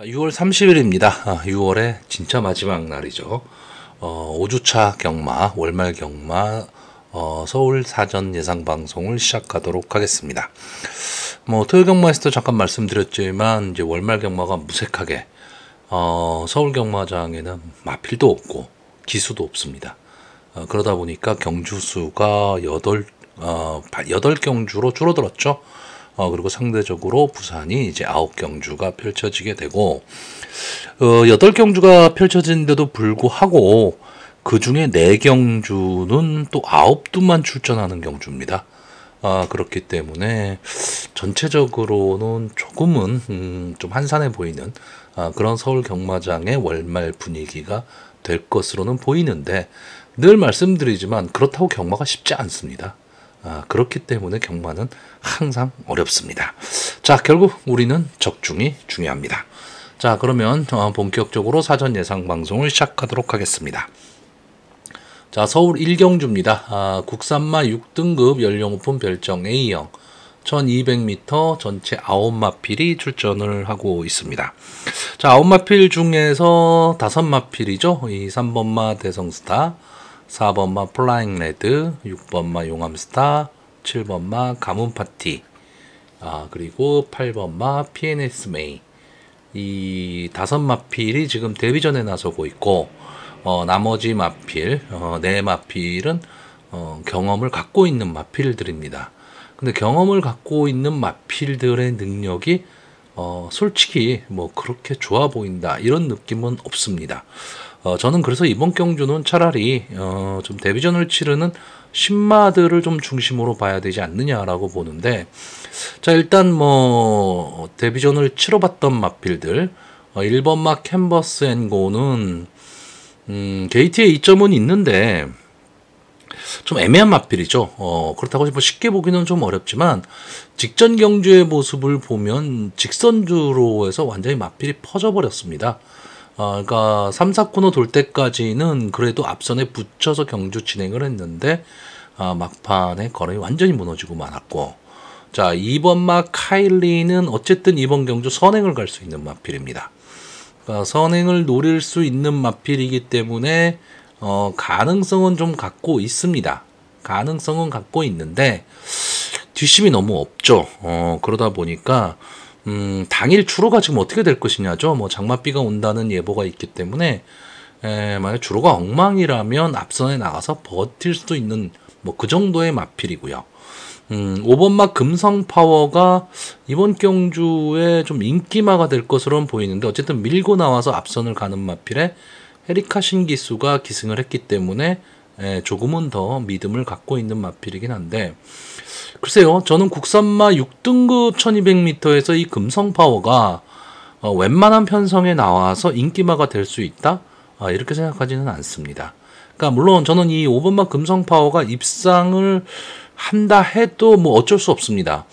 6월 30일입니다. 6월의 진짜 마지막 날이죠. 5주차 경마, 월말 경마, 서울 사전 예상 방송을 시작하도록 하겠습니다. 토요 경마에서도 잠깐 말씀드렸지만, 이제 월말 경마가 무색하게, 서울 경마장에는 마필도 없고, 기수도 없습니다. 그러다 보니까 경주수가 8경주로 줄어들었죠. 그리고 상대적으로 부산이 이제 9경주가 펼쳐지게 되고, 8경주가 펼쳐진데도 불구하고, 그 중에 4경주는 또 9두만 출전하는 경주입니다. 그렇기 때문에, 전체적으로는 조금은, 좀 한산해 보이는, 그런 서울 경마장의 월말 분위기가 될 것으로는 보이는데, 늘 말씀드리지만, 그렇다고 경마가 쉽지 않습니다. 그렇기 때문에 경마는 항상 어렵습니다. 자, 결국 우리는 적중이 중요합니다. 자, 그러면 본격적으로 사전 예상 방송을 시작하도록 하겠습니다. 자, 서울 1경주입니다. 국산마 6등급 연령 오픈 별정 A형 1200m 전체 9마필이 출전을 하고 있습니다. 자, 9마필 중에서 5마필이죠. 이 3번마 대성스타, 4번마 플라잉 레드, 6번마 용암스타, 7번마 가문파티, 그리고 8번마 PNS 메이. 이 5마필이 지금 데뷔전에 나서고 있고, 나머지 마필, 4마필은 경험을 갖고 있는 마필들입니다. 근데 경험을 갖고 있는 마필들의 능력이 솔직히 뭐 그렇게 좋아 보인다 이런 느낌은 없습니다. 저는 그래서 이번 경주는 차라리 좀 데뷔전을 치르는 신마들을 좀 중심으로 봐야 되지 않느냐라고 보는데, 자, 일단 뭐 데뷔전을 치러봤던 마필들, 1번마 캔버스 앤고는 게이트에 이점은 있는데 좀 애매한 마필이죠. 그렇다고 뭐 쉽게 보기는 좀 어렵지만, 직전 경주의 모습을 보면 직선주로 해서 완전히 마필이 퍼져버렸습니다. 그러니까 3, 4코너 돌 때까지는 그래도 앞선에 붙여서 경주 진행을 했는데, 막판에 거름이 완전히 무너지고 말았고, 자, 2번마 카일리는 어쨌든 이번 경주 선행을 갈 수 있는 마필입니다. 그러니까 선행을 노릴 수 있는 마필이기 때문에 가능성은 좀 갖고 있습니다. 가능성은 갖고 있는데 뒷심이 너무 없죠. 그러다 보니까 당일 주로가 지금 어떻게 될 것이냐죠. 뭐 장맛비가 온다는 예보가 있기 때문에 만약 주로가 엉망이라면 앞선에 나가서 버틸 수도 있는 뭐 그 정도의 마필이고요. 5번마 금성파워가 이번 경주에 좀 인기마가 될 것으로는 보이는데, 어쨌든 밀고 나와서 앞선을 가는 마필에 에리카 신기수가 기승을 했기 때문에 조금은 더 믿음을 갖고 있는 마필이긴 한데, 글쎄요, 저는 국산마 6등급 1200m에서 이 금성파워가 웬만한 편성에 나와서 인기마가 될 수 있다? 이렇게 생각하지는 않습니다. 그러니까 물론 저는 이 5번마 금성파워가 입상을 한다 해도 뭐 어쩔 수 없습니다.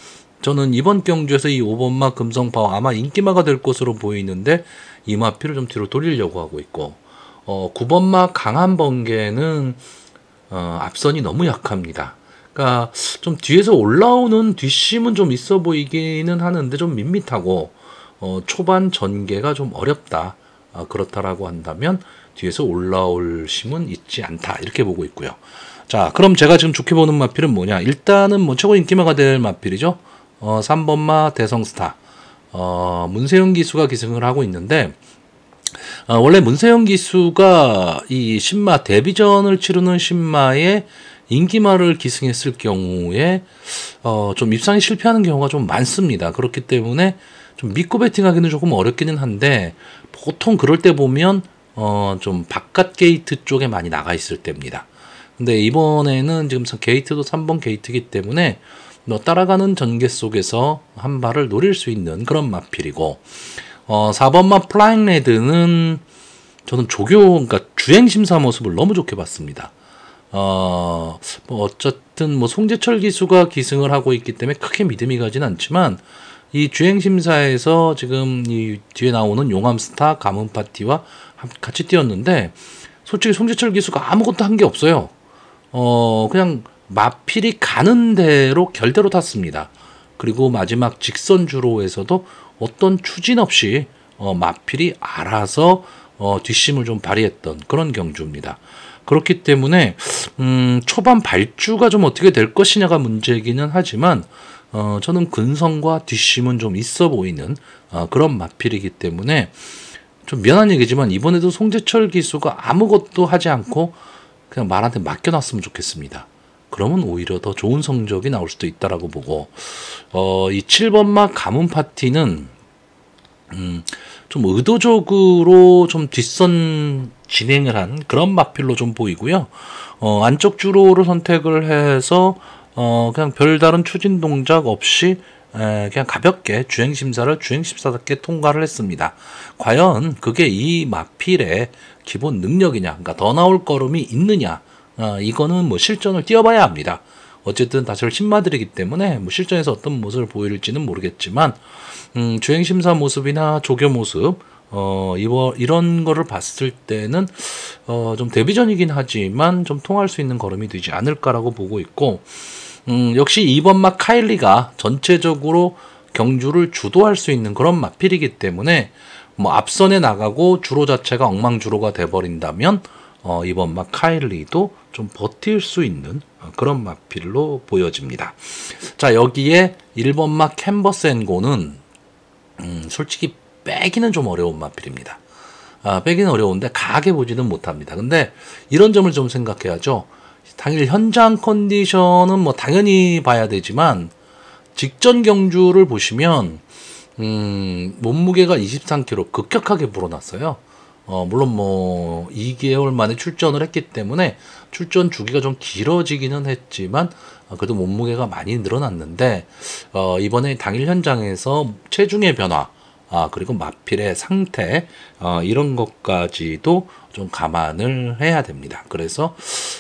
저는 이번 경주에서 이 5번마 금성파워 아마 인기마가 될 것으로 보이는데, 이 마필을 좀 뒤로 돌리려고 하고 있고, 9번마 강한번개는 앞선이 너무 약합니다. 그러니까 좀 뒤에서 올라오는 뒷심은 좀 있어 보이기는 하는데 좀 밋밋하고, 초반 전개가 좀 어렵다. 그렇다라고 한다면 뒤에서 올라올 심은 있지 않다, 이렇게 보고 있고요. 자, 그럼 제가 지금 좋게 보는 마필은 뭐냐? 일단은 뭐 최고 인기마가 될 마필이죠. 3번마 대성스타. 문세영 기수가 기승을 하고 있는데, 원래 문세영 기수가 이 신마 데뷔전을 치르는 신마에 인기마를 기승했을 경우에 좀 입상이 실패하는 경우가 좀 많습니다. 그렇기 때문에 좀 믿고 배팅하기는 조금 어렵기는 한데, 보통 그럴 때 보면 좀 바깥 게이트 쪽에 많이 나가 있을 때입니다. 근데 이번에는 지금 게이트도 3번 게이트이기 때문에 따라가는 전개 속에서 한 발을 노릴 수 있는 그런 마필이고, 4번마 플라잉 레드는 저는 그러니까 주행심사 모습을 너무 좋게 봤습니다. 뭐 어쨌든 뭐 송재철 기수가 기승을 하고 있기 때문에 크게 믿음이 가진 않지만, 이 주행심사에서 지금 이 뒤에 나오는 용암스타, 가문파티와 같이 뛰었는데, 솔직히 송재철 기수가 아무것도 한 게 없어요. 그냥 마필이 가는 대로 결대로 탔습니다. 그리고 마지막 직선주로에서도 어떤 추진 없이 마필이 알아서 뒷심을 좀 발휘했던 그런 경주입니다. 그렇기 때문에 초반 발주가 좀 어떻게 될 것이냐가 문제이기는 하지만 저는 근성과 뒷심은 좀 있어 보이는 그런 마필이기 때문에 좀 미안한 얘기지만 이번에도 송재철 기수가 아무것도 하지 않고 그냥 말한테 맡겨놨으면 좋겠습니다. 그러면 오히려 더 좋은 성적이 나올 수도 있다라고 보고 이 7번마 가문 파티는 좀 의도적으로 좀 뒷선 진행을 한 그런 마필로 좀 보이고요. 안쪽 주로를 선택을 해서 그냥 별다른 추진 동작 없이 그냥 가볍게 주행심사답게 통과를 했습니다. 과연 그게 이 마필의 기본 능력이냐, 그러니까 더 나올 걸음이 있느냐, 이거는 뭐 실전을 뛰어봐야 합니다. 어쨌든 다들 신마들이기 때문에 뭐 실전에서 어떤 모습을 보일지는 모르겠지만 주행심사 모습이나 조교 모습 이런 거를 봤을 때는 좀 데뷔전이긴 하지만 좀 통할 수 있는 걸음이 되지 않을까라고 보고 있고 역시 2번마 카일리가 전체적으로 경주를 주도할 수 있는 그런 마필이기 때문에 뭐 앞선에 나가고 주로 자체가 엉망주로가 돼버린다면 2번마 카일리도 좀 버틸 수 있는 그런 마필로 보여집니다. 자, 여기에 1번마 캔버스앤고는 솔직히 빼기는 좀 어려운 마필입니다. 빼기는 어려운데 가게 보지는 못합니다. 근데 이런 점을 좀 생각해야죠. 당일 현장 컨디션은 뭐 당연히 봐야 되지만 직전 경주를 보시면 몸무게가 23kg 급격하게 불어났어요. 물론 뭐 2개월 만에 출전을 했기 때문에 출전 주기가 좀 길어지기는 했지만 그래도 몸무게가 많이 늘어났는데 이번에 당일 현장에서 체중의 변화 그리고 마필의 상태 이런 것까지도 좀 감안을 해야 됩니다. 그래서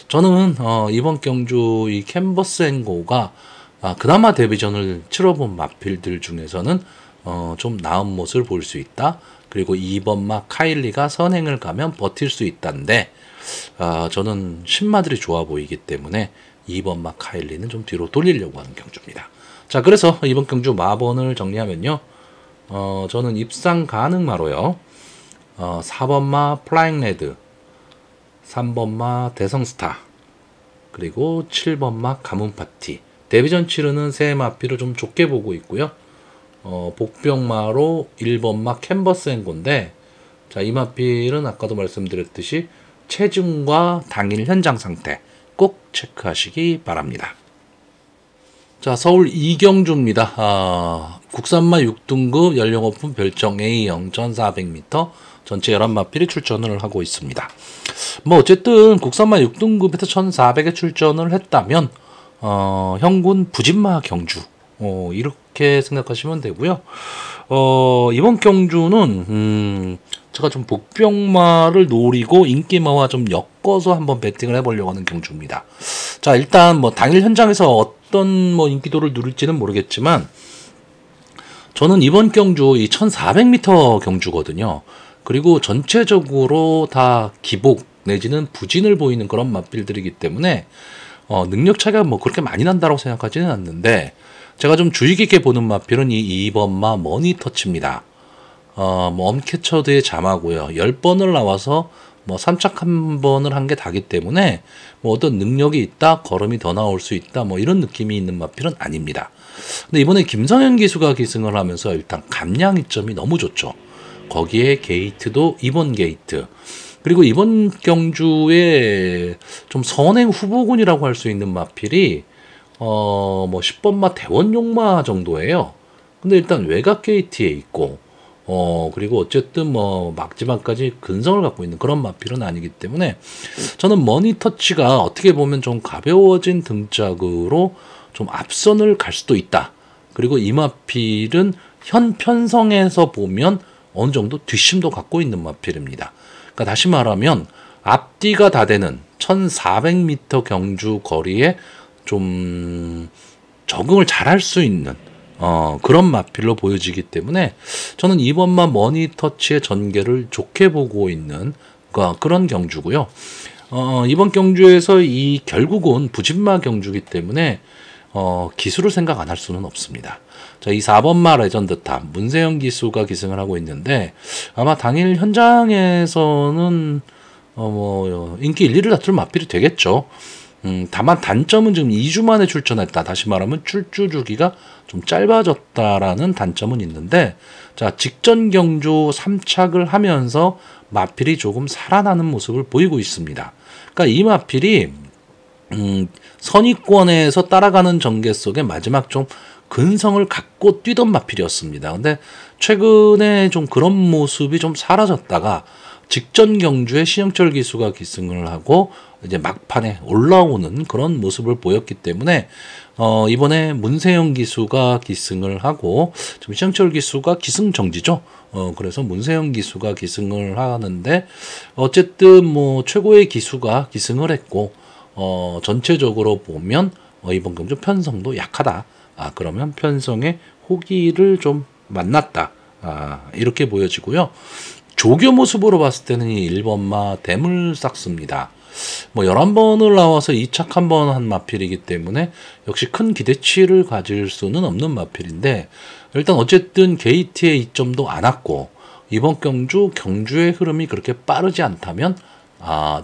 저는 이번 경주 이 캔버스앤고가 그나마 데뷔전을 치러본 마필들 중에서는 좀 나은 모습을 볼 수 있다. 그리고 2번마 카일리가 선행을 가면 버틸 수 있다는데 저는 신마들이 좋아 보이기 때문에 2번마 카일리는 좀 뒤로 돌리려고 하는 경주입니다. 자, 그래서 이번 경주 마번을 정리하면요. 저는 입상 가능마로요. 4번마 플라잉 레드, 3번마 대성스타, 그리고 7번마 가문파티. 데뷔전 치르는 세 마필을 좀 좋게 보고 있고요. 복병마로 1번마 캔버스앤고인데 자, 이 마필은 아까도 말씀드렸듯이 체중과 당일 현장 상태 꼭 체크하시기 바랍니다. 자, 서울 이경주입니다. 국산마 6등급 연령 오픈 별정 A형 1400m 전체 11마필이 출전을 하고 있습니다. 뭐 어쨌든 국산마 6등급에서 1400에 출전을 했다면 형군 부진마 경주 이렇게 생각하시면 되고요. 이번 경주는 제가 좀 복병마를 노리고 인기마와 좀 엮어서 한번 배팅을 해보려고 하는 경주입니다. 자, 일단 뭐 당일 현장에서 어떤 뭐 인기도를 누릴지는 모르겠지만 저는 이번 경주 이 1400m 경주거든요. 그리고 전체적으로 다 기복 내지는 부진을 보이는 그런 마필들이기 때문에 능력 차이가 뭐 그렇게 많이 난다고 생각하지는 않는데 제가 좀 주의 깊게 보는 마필은 이 2번마 머니터치입니다. 뭐 엄캐쳐드의 자마고요. 10번을 나와서 뭐 3착 1번을 한 게 다기 때문에 뭐 어떤 능력이 있다, 걸음이 더 나올 수 있다, 뭐 이런 느낌이 있는 마필은 아닙니다. 근데 이번에 김성현 기수가 기승을 하면서 일단 감량 이점이 너무 좋죠. 거기에 게이트도 2번 게이트. 그리고 이번 경주에 좀 선행 후보군이라고 할 수 있는 마필이 뭐 10번마 대원용마 정도예요. 근데 일단 외곽 게이트에 있고 그리고 어쨌든 뭐 마지막까지 근성을 갖고 있는 그런 마필은 아니기 때문에 저는 머니터치가 어떻게 보면 좀 가벼워진 등짝으로 좀 앞선을 갈 수도 있다. 그리고 이 마필은 현 편성에서 보면 어느 정도 뒷심도 갖고 있는 마필입니다. 그러니까 다시 말하면 앞뒤가 다 되는 1400m 경주 거리에 좀 적응을 잘할 수 있는 그런 마필로 보여지기 때문에 저는 2번마 머니터치의 전개를 좋게 보고 있는 그런 경주고요. 이번 경주에서 이 결국은 부진마 경주기 때문에 기수를 생각 안 할 수는 없습니다. 자, 이 4번마 레전드탑 문세영 기수가 기승을 하고 있는데 아마 당일 현장에서는 인기 1, 2를 다툴 마필이 되겠죠. 다만 단점은 지금 2주 만에 출전했다. 다시 말하면 출주 주기가 좀 짧아졌다라는 단점은 있는데, 자, 직전 경주 3착을 하면서 마필이 조금 살아나는 모습을 보이고 있습니다. 그러니까 이 마필이 선위권에서 따라가는 전개 속에 마지막 좀 근성을 갖고 뛰던 마필이었습니다. 근데 최근에 좀 그런 모습이 좀 사라졌다가 직전 경주에 신영철 기수가 기승을 하고 이제 막판에 올라오는 그런 모습을 보였기 때문에 이번에 문세영 기수가 기승을 하고 지금 신영철 기수가 기승 정지죠. 그래서 문세영 기수가 기승을 하는데 어쨌든 뭐 최고의 기수가 기승을 했고 전체적으로 보면 이번 경주 편성도 약하다. 그러면 편성의 호기를 좀 만났다. 이렇게 보여지고요. 조교 모습으로 봤을 때는 이 1번마 대물삭스입니다. 뭐 11번을 나와서 2착 1번 한 마필이기 때문에 역시 큰 기대치를 가질 수는 없는 마필인데 일단 어쨌든 게이트의 이점도 안 왔고 이번 경주의 흐름이 그렇게 빠르지 않다면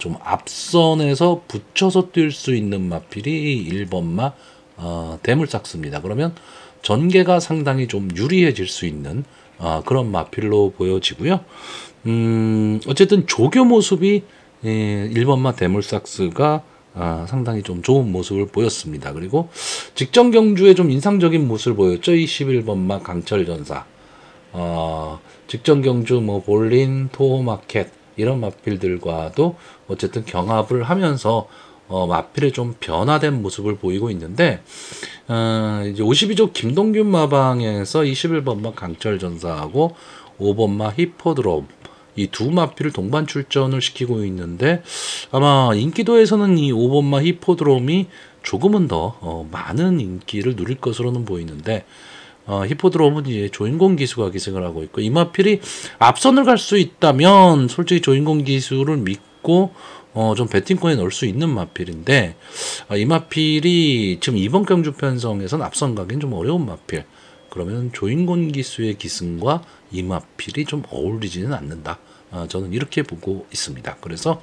좀 앞선에서 붙여서 뛸 수 있는 마필이 1번마 대물삭스입니다. 그러면 전개가 상당히 좀 유리해질 수 있는 그런 마필로 보여지고요. 어쨌든 조교 모습이 1번마 대물삭스가 상당히 좀 좋은 모습을 보였습니다. 그리고 직전 경주에 좀 인상적인 모습을 보였죠. 이 11번마 강철전사. 직전 경주 뭐 볼린, 토호마켓 이런 마필들과도 어쨌든 경합을 하면서 마필의 좀 변화된 모습을 보이고 있는데 이제 52조 김동균 마방에서 21번마 강철전사하고 5번마 히포드롬 이 두 마필을 동반 출전을 시키고 있는데 아마 인기도에서는 이 5번마 히포드롬이 조금은 더 많은 인기를 누릴 것으로는 보이는데 히포드롬은 이제 조인공 기수가 기승을 하고 있고 이 마필이 앞선을 갈 수 있다면 솔직히 조인공 기수를 믿고 좀 배팅권에 넣을 수 있는 마필인데 이 마필이 지금 이번 경주 편성에서는 앞선 가긴 좀 어려운 마필. 그러면 조인공 기수의 기승과 이 마필이 좀 어울리지는 않는다. 저는 이렇게 보고 있습니다. 그래서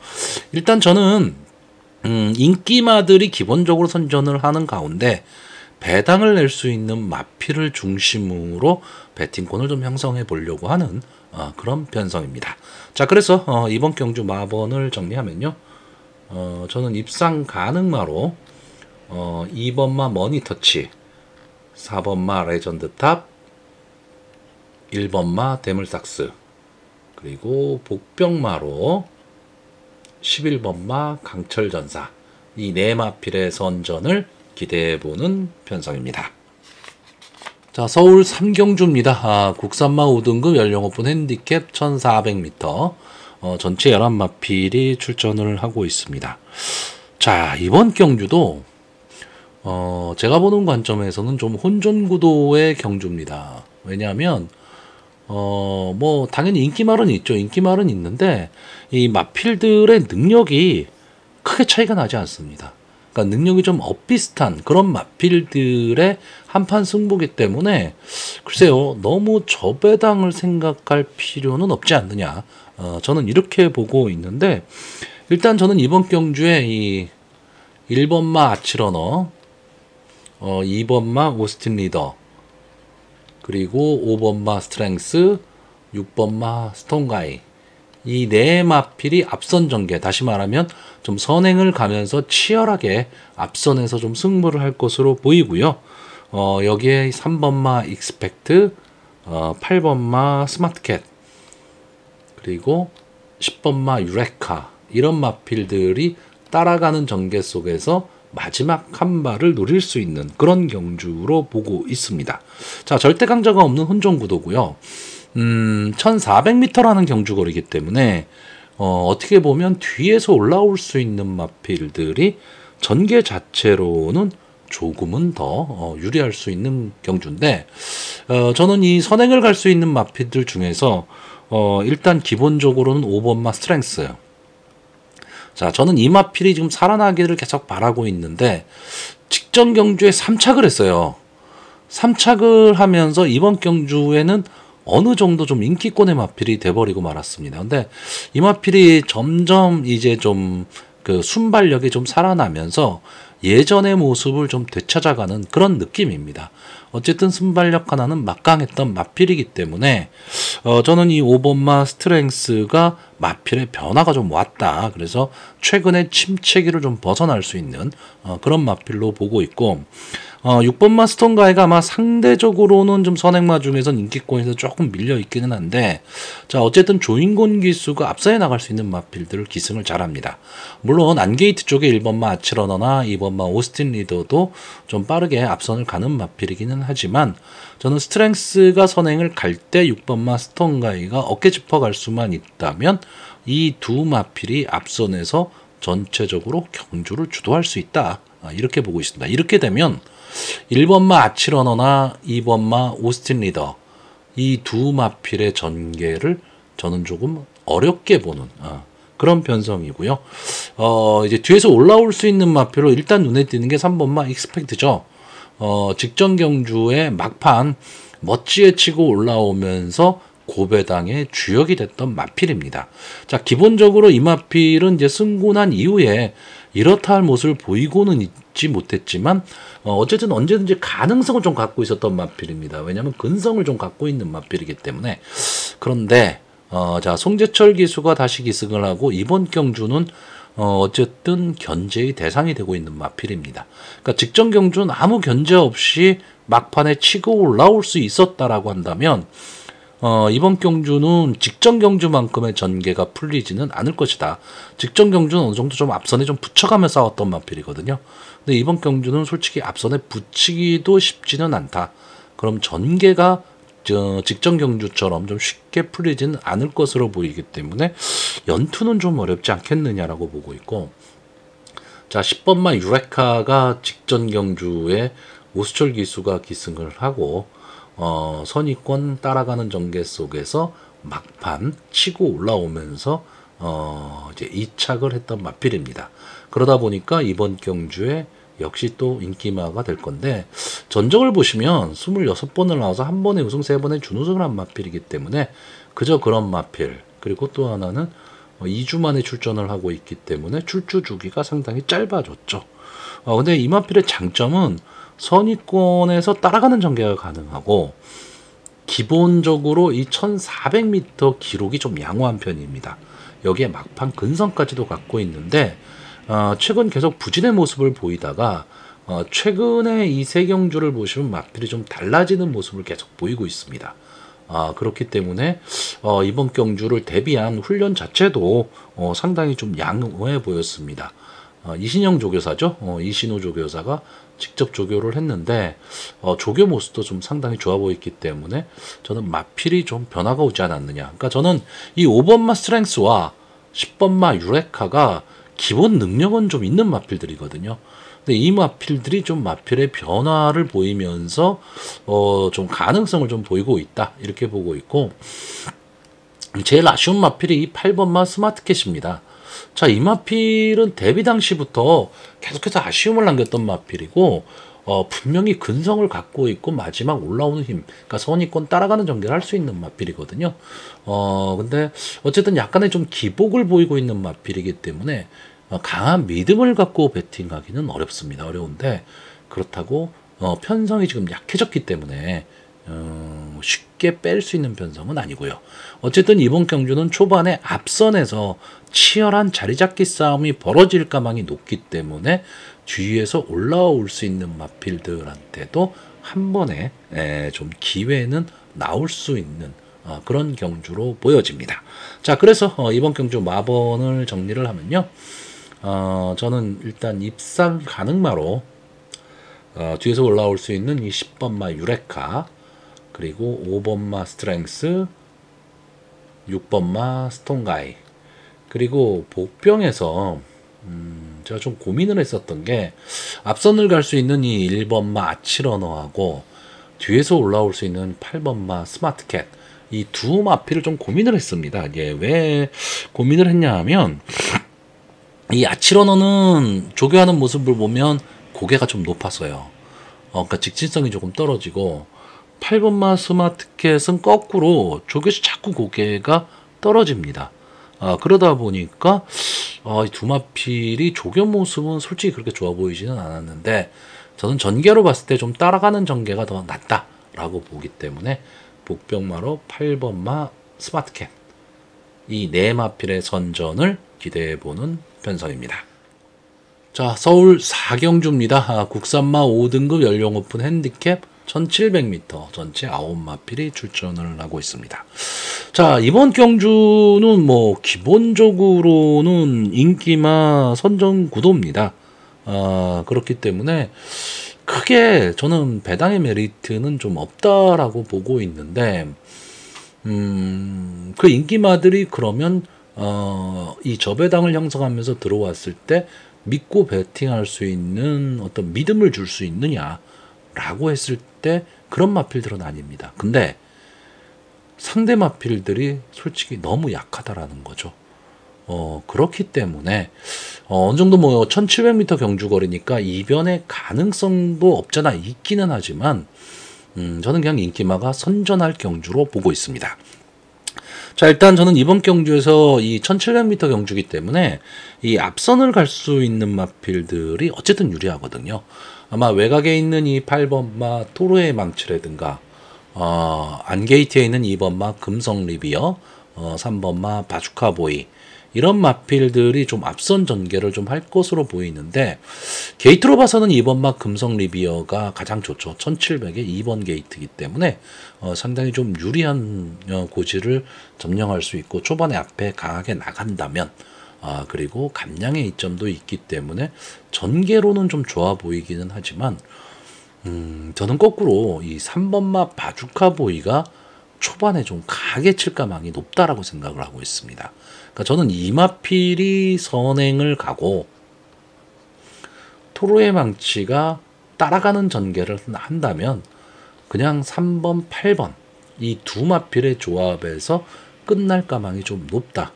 일단 저는 인기마들이 기본적으로 선전을 하는 가운데 배당을 낼 수 있는 마필을 중심으로 배팅권을 좀 형성해 보려고 하는 그런 편성입니다. 자, 그래서 이번 경주 마번을 정리하면요. 저는 입상 가능마로 2번마 머니터치, 4번마 레전드탑, 1번마 대물삭스, 그리고 복병마로 11번마 강철전사 이 네 마필의 선전을 기대해보는 편성입니다. 자, 서울 3경주입니다. 국산마 5등급 연령 오픈 핸디캡 1400m 전체 11마필이 출전을 하고 있습니다. 자, 이번 경주도 제가 보는 관점에서는 좀 혼전 구도의 경주입니다. 왜냐하면 뭐 당연히 인기말은 있죠. 인기말은 있는데 이 마필들의 능력이 크게 차이가 나지 않습니다. 그러니까 능력이 좀 엇비슷한 그런 마필들의 한판 승부기 때문에 글쎄요, 너무 저배당을 생각할 필요는 없지 않느냐. 저는 이렇게 보고 있는데 일단 저는 이번 경주에 이 1번마 아치러너, 2번마 오스틴 리더, 그리고 5번마 스트렝스, 6번마 스톤가이 이 네 마필이 앞선 전개, 다시 말하면 좀 선행을 가면서 치열하게 앞선에서 좀 승부를 할 것으로 보이고요. 여기에 3번마 익스펙트, 8번마 스마트캣, 그리고 10번마 유레카 이런 마필들이 따라가는 전개 속에서 마지막 한 발을 노릴 수 있는 그런 경주로 보고 있습니다. 자, 절대 강자가 없는 혼종 구도고요. 1400m라는 경주거리이기 때문에 어떻게 보면 뒤에서 올라올 수 있는 마필들이 전개 자체로는 조금은 더 유리할 수 있는 경주인데 저는 이 선행을 갈 수 있는 마필들 중에서 일단 기본적으로는 5번마 스트렝스. 자, 저는 이 마필이 지금 살아나기를 계속 바라고 있는데 직전 경주에 3착을 했어요. 3착을 하면서 이번 경주에는 어느 정도 좀 인기권의 마필이 돼버리고 말았습니다. 근데 이 마필이 점점 이제 좀 그 순발력이 좀 살아나면서 예전의 모습을 좀 되찾아가는 그런 느낌입니다. 어쨌든 순발력 하나는 막강했던 마필이기 때문에 저는 이 5번마 스트렝스가 마필의 변화가 좀 왔다. 그래서 최근에 침체기를 좀 벗어날 수 있는 그런 마필로 보고 있고 6번마 스톤가이가 아마 상대적으로는 좀 선행마 중에선 인기권에서 조금 밀려 있기는 한데 자 어쨌든 조인곤 기수가 앞서에 나갈 수 있는 마필들을 기승을 잘합니다. 물론 안게이트 쪽에 1번마 아치러너나 2번마 오스틴 리더도 좀 빠르게 앞선을 가는 마필이기는 하지만 저는 스트렝스가 선행을 갈 때 6번마 스톤가이가 어깨 짚어갈 수만 있다면 이 두 마필이 앞선에서 전체적으로 경주를 주도할 수 있다. 이렇게 보고 있습니다. 이렇게 되면 1번마 아치러너나 2번마 오스틴 리더 이 두 마필의 전개를 저는 조금 어렵게 보는 그런 편성이고요. 이제 뒤에서 올라올 수 있는 마필로 일단 눈에 띄는 게 3번마 익스펙트죠. 직전 경주의 막판 멋지게 치고 올라오면서 고배당의 주역이 됐던 마필입니다. 자, 기본적으로 이 마필은 이제 승고난 이후에 이렇다 할 모습을 보이고는 있지 못했지만 어쨌든 언제든지 가능성을 좀 갖고 있었던 마필입니다. 왜냐하면 근성을 좀 갖고 있는 마필이기 때문에. 그런데 자 송재철 기수가 다시 기승을 하고 이번 경주는 어쨌든 견제의 대상이 되고 있는 마필입니다. 그러니까 직전 경주는 아무 견제 없이 막판에 치고 올라올 수 있었다라고 한다면 이번 경주는 직전 경주만큼의 전개가 풀리지는 않을 것이다. 직전 경주는 어느 정도 좀 앞선에 좀 붙여가며 싸웠던 마필이거든요. 근데 이번 경주는 솔직히 앞선에 붙이기도 쉽지는 않다. 그럼 전개가 직전 경주처럼 좀 쉽게 풀리지는 않을 것으로 보이기 때문에 연투는 좀 어렵지 않겠느냐라고 보고 있고 자 10번마 유레카가 직전 경주에 오수철 기수가 기승을 하고 선의권 따라가는 전개 속에서 막판 치고 올라오면서 이제 2착을 했던 마필입니다. 그러다 보니까 이번 경주에 역시 또 인기마가 될 건데 전적을 보시면 26번을 나와서 한 번에 우승 3번에 준우승을 한 마필이기 때문에 그저 그런 마필 그리고 또 하나는 2주 만에 출전을 하고 있기 때문에 출주 주기가 상당히 짧아졌죠. 근데 이 마필의 장점은 선의권에서 따라가는 전개가 가능하고 기본적으로 이 1400m 기록이 좀 양호한 편입니다. 여기에 막판 근성까지도 갖고 있는데 최근 계속 부진의 모습을 보이다가 최근에 이 세 경주를 보시면 마필이 좀 달라지는 모습을 계속 보이고 있습니다. 그렇기 때문에 이번 경주를 대비한 훈련 자체도 상당히 좀 양호해 보였습니다. 이신영 조교사죠. 이신호 조교사가 직접 조교를 했는데 조교 모습도 좀 상당히 좋아 보였기 때문에 저는 마필이 좀 변화가 오지 않았느냐. 그러니까 저는 이 5번마 스트렝스와 10번마 유레카가 기본 능력은 좀 있는 마필들이거든요. 근데 이 마필들이 좀 마필의 변화를 보이면서 좀 가능성을 좀 보이고 있다 이렇게 보고 있고 제일 아쉬운 마필이 이 8번마 스마트캣입니다. 자, 이 마필은 데뷔 당시부터 계속해서 아쉬움을 남겼던 마필이고 분명히 근성을 갖고 있고 마지막 올라오는 힘, 그러니까 선의권 따라가는 전개를 할 수 있는 마필이거든요. 근데 어쨌든 약간의 좀 기복을 보이고 있는 마필이기 때문에 강한 믿음을 갖고 배팅하기는 어렵습니다. 어려운데 그렇다고 편성이 지금 약해졌기 때문에 쉽게 뺄 수 있는 편성은 아니고요. 어쨌든 이번 경주는 초반에 앞선에서 치열한 자리잡기 싸움이 벌어질 가망이 높기 때문에 뒤에서 올라올 수 있는 마필들한테도 한 번에 좀 기회는 나올 수 있는 그런 경주로 보여집니다. 자, 그래서 이번 경주 마번을 정리를 하면요. 저는 일단 입상 가능마로 뒤에서 올라올 수 있는 이 10번마 유레카 그리고 5번마 스트렝스 6번마 스톤가이 그리고 복병에서 제가 좀 고민을 했었던 게 앞선을 갈 수 있는 이 1번마 아치러너하고 뒤에서 올라올 수 있는 8번마 스마트캣 이 두 마필을 좀 고민을 했습니다. 이게 왜 고민을 했냐 하면 이 아치러너는 조교하는 모습을 보면 고개가 좀 높았어요. 그러니까 직진성이 조금 떨어지고 8번마 스마트캣은 거꾸로 조교시 자꾸 고개가 떨어집니다. 그러다 보니까 이 두 마필이 조교 모습은 솔직히 그렇게 좋아 보이지는 않았는데 저는 전개로 봤을 때 좀 따라가는 전개가 더 낫다라고 보기 때문에 복병마로 8번마 스마트캣 이 네 마필의 선전을 기대해보는 편성입니다. 자, 서울 4경주입니다. 국산마 5등급 연령 오픈 핸디캡 1700m 전체 9마필이 출전을 하고 있습니다. 자, 이번 경주는 뭐 기본적으로는 인기마 선전 구도입니다. 그렇기 때문에 크게 저는 배당의 메리트는 좀 없다라고 보고 있는데 그 인기마들이 그러면 이 저배당을 형성하면서 들어왔을 때 믿고 베팅할 수 있는 어떤 믿음을 줄 수 있느냐라고 했을 때 그런 마필들은 아닙니다. 근데 상대 마필들이 솔직히 너무 약하다라는 거죠. 그렇기 때문에 어느 정도 뭐 1700m 경주거리니까 이변의 가능성도 없잖아 있기는 하지만 저는 그냥 인기마가 선전할 경주로 보고 있습니다. 자, 일단 저는 이번 경주에서 이 1700m 경주기 때문에 이 앞선을 갈 수 있는 마필들이 어쨌든 유리하거든요. 아마 외곽에 있는 이 8번마 토르의 망치라든가 안게이트에 있는 2번마 금성 리비어 3번마 바주카보이 이런 마필들이 좀 앞선 전개를 좀 할 것으로 보이는데 게이트로 봐서는 2번마 금성 리비어가 가장 좋죠. 1700에 2번 게이트이기 때문에 상당히 좀 유리한 고지를 점령할 수 있고 초반에 앞에 강하게 나간다면 그리고 감량의 이점도 있기 때문에 전개로는 좀 좋아 보이기는 하지만 저는 거꾸로 이 3번마 바주카보이가 초반에 좀 강하게 칠 가망이 높다라고 생각을 하고 있습니다. 그러니까 저는 이마필이 선행을 가고 토르의 망치가 따라가는 전개를 한다면 그냥 3번, 8번 이 두 마필의 조합에서 끝날 가망이 좀 높다.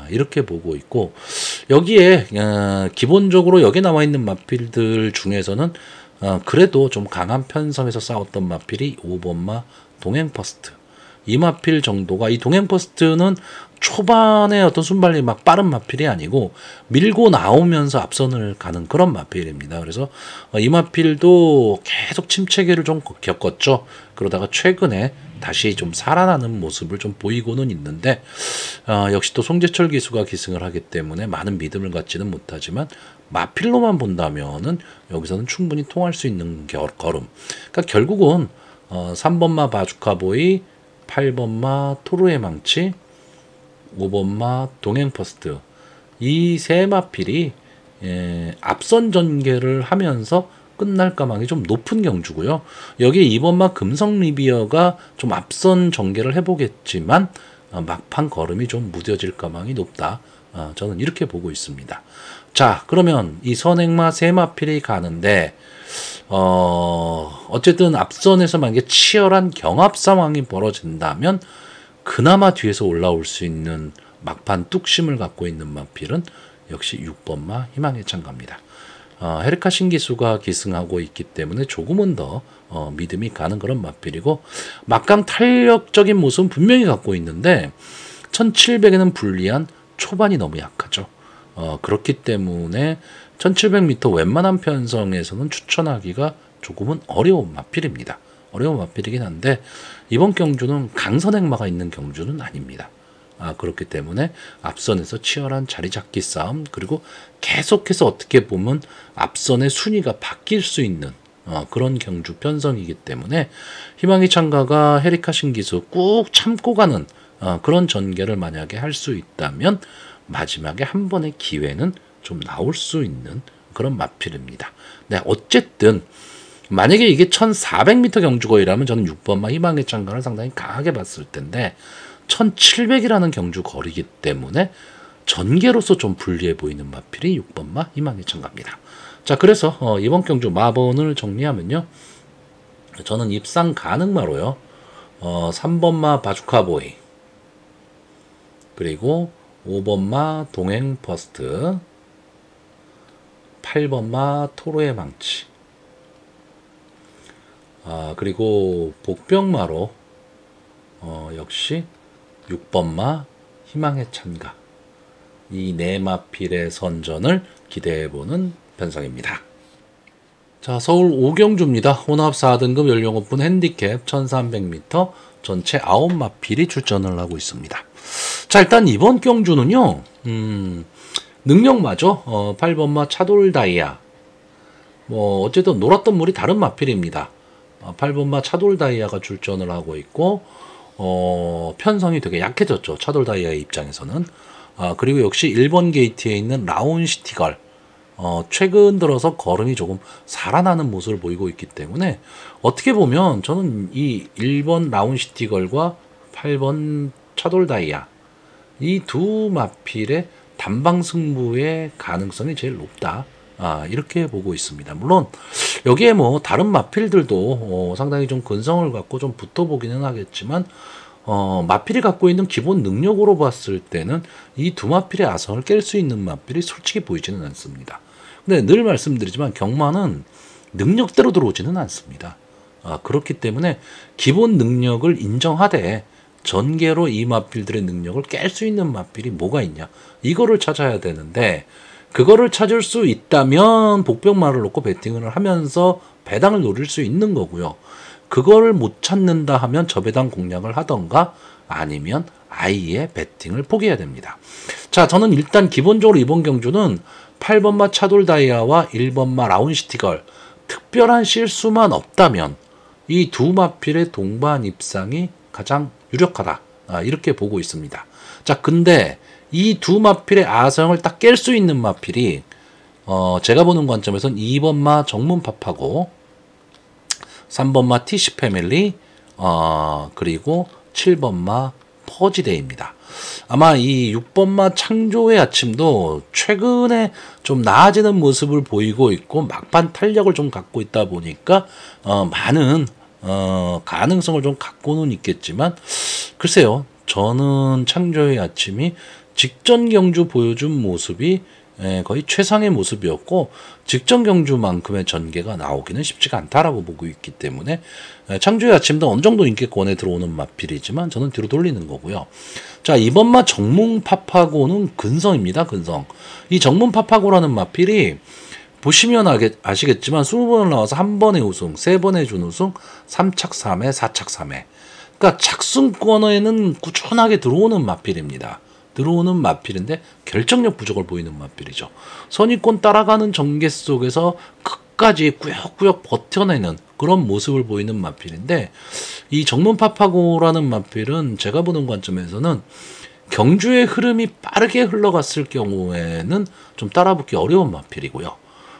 이렇게 보고 있고 여기에 기본적으로 여기 나와 있는 마필들 중에서는 그래도 좀 강한 편성에서 싸웠던 마필이 5번마 동행퍼스트 이 마필 정도가 이 동행퍼스트는 초반에 어떤 순발이 막 빠른 마필이 아니고 밀고 나오면서 앞선을 가는 그런 마필입니다. 그래서 이 마필도 계속 침체기를 좀 겪었죠. 그러다가 최근에 다시 좀 살아나는 모습을 좀 보이고는 있는데 역시 또 송재철 기수가 기승을 하기 때문에 많은 믿음을 갖지는 못하지만 마필로만 본다면은 여기서는 충분히 통할 수 있는 걸음. 그러니까 결국은 3번마 바주카보이 8번마 토르의 망치 5번마 동행퍼스트 이 세 마필이 앞선 전개를 하면서 끝날 가망이 좀 높은 경주고요. 여기에 2번마 금성 리비어가 좀 앞선 전개를 해보겠지만 막판 걸음이 좀 무뎌질 가망이 높다. 저는 이렇게 보고 있습니다. 자, 그러면 이 선행마 세 마필이 가는데 어쨌든 앞선에서 만약에 치열한 경합 상황이 벌어진다면 그나마 뒤에서 올라올 수 있는 막판 뚝심을 갖고 있는 마필은 역시 6번마 희망의 창가입니다. 헤르카 신기수가 기승하고 있기 때문에 조금은 더 믿음이 가는 그런 마필이고 막강 탄력적인 모습은 분명히 갖고 있는데 1700에는 불리한 초반이 너무 약하죠. 그렇기 때문에 1700m 웬만한 편성에서는 추천하기가 조금은 어려운 마필입니다. 어려운 마필이긴 한데 이번 경주는 강선행마가 있는 경주는 아닙니다. 그렇기 때문에 앞선에서 치열한 자리 잡기 싸움 그리고 계속해서 어떻게 보면 앞선의 순위가 바뀔 수 있는 그런 경주 편성이기 때문에 희망의 창가가 헤리카 신기수 꾹 참고 가는 그런 전개를 만약에 할 수 있다면 마지막에 한 번의 기회는 좀 나올 수 있는 그런 마필입니다. 네, 어쨌든 만약에 이게 1400m 경주거리라면 저는 6번마 희망의 창가를 상당히 강하게 봤을 텐데 1700이라는 경주 거리이기 때문에 전개로서 좀 불리해 보이는 마필이 6번마 희망의 창가입니다. 자, 그래서 이번 경주 마번을 정리하면요. 저는 입상 가능마로요. 3번마 바주카보이 그리고 5번마 동행퍼스트 8번마 토로의 망치. 그리고 복병마로 역시 6번마 희망의 찬가. 이 네 마필의 선전을 기대해보는 편성입니다. 자, 서울 오경주입니다. 혼합 4등급 연령 오픈 핸디캡 1300m 전체 9마필이 출전을 하고 있습니다. 자, 일단 이번 경주는요, 능력마저 8번마 차돌다이아. 어쨌든 놀았던 물이 다른 마필입니다. 8번마 차돌다이아가 출전을 하고 있고, 편성이 되게 약해졌죠. 차돌다이아의 입장에서는. 그리고 역시 1번 게이트에 있는 라운시티걸. 최근 들어서 걸음이 조금 살아나는 모습을 보이고 있기 때문에 어떻게 보면 저는 이 1번 라운시티걸과 8번 차돌다이아 이 두 마필의 단방 승부의 가능성이 제일 높다. 이렇게 보고 있습니다. 물론 여기에 뭐 다른 마필들도 상당히 좀 근성을 갖고 좀 붙어보기는 하겠지만 마필이 갖고 있는 기본 능력으로 봤을 때는 이 두 마필의 아성을 깰 수 있는 마필이 솔직히 보이지는 않습니다. 근데 늘 말씀드리지만 경마는 능력대로 들어오지는 않습니다. 그렇기 때문에 기본 능력을 인정하되 전개로 이 마필들의 능력을 깰 수 있는 마필이 뭐가 있냐, 이거를 찾아야 되는데, 그거를 찾을 수 있다면 복병마를 놓고 배팅을 하면서 배당을 노릴 수 있는 거고요. 그거를 못 찾는다 하면 저배당 공략을 하던가 아니면 아예 배팅을 포기해야 됩니다. 자, 저는 일단 기본적으로 이번 경주는 8번마 차돌다이아와 1번마 라운시티걸 특별한 실수만 없다면 이 두 마필의 동반 입상이 가장 유력하다. 이렇게 보고 있습니다. 자, 근데 이 두 마필의 아성을 딱 깰 수 있는 마필이 제가 보는 관점에서는 2번마 정문팝하고 3번마 티시 패밀리, 그리고 7번마 퍼지데이입니다. 아마 이 6번마 창조의 아침도 최근에 좀 나아지는 모습을 보이고 있고 막판 탄력을 좀 갖고 있다 보니까 많은 가능성을 좀 갖고는 있겠지만, 글쎄요, 저는 창조의 아침이 직전 경주 보여준 모습이 거의 최상의 모습이었고 직전 경주만큼의 전개가 나오기는 쉽지가 않다라고 보고 있기 때문에 창조의 아침도 어느 정도 인기권에 들어오는 마필이지만 저는 뒤로 돌리는 거고요. 자, 이번마 정문파파고는 근성입니다. 근성. 이 정문파파고라는 마필이 보시면 아시겠지만 20번을 나와서 1번의 우승, 3번의 준우승, 3착 3회, 4착 3회. 그러니까 착승권에는 꾸준하게 들어오는 마필입니다. 들어오는 마필인데 결정력 부족을 보이는 마필이죠. 선의권 따라가는 전개 속에서 끝까지 꾸역꾸역 버텨내는 그런 모습을 보이는 마필인데, 이 정문파파고라는 마필은 제가 보는 관점에서는 경주의 흐름이 빠르게 흘러갔을 경우에는 좀 따라붙기 어려운 마필이고요.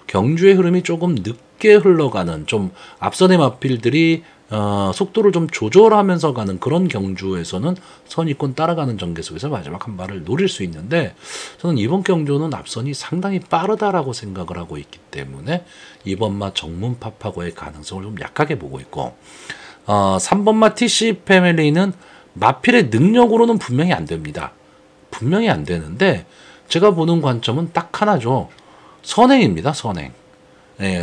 경주의 흐름이 조금 늦게 흘러가는, 좀 앞선의 마필들이 속도를 좀 조절하면서 가는 그런 경주에서는 선의권 따라가는 전개 속에서 마지막 한 발을 노릴 수 있는데, 저는 이번 경주는 앞선이 상당히 빠르다라고 생각을 하고 있기 때문에 이번마 정문파파고의 가능성을 좀 약하게 보고 있고, 3번마 TC 패밀리는 마필의 능력으로는 분명히 안 됩니다. 분명히 안 되는데 제가 보는 관점은 딱 하나죠. 선행입니다. 선행.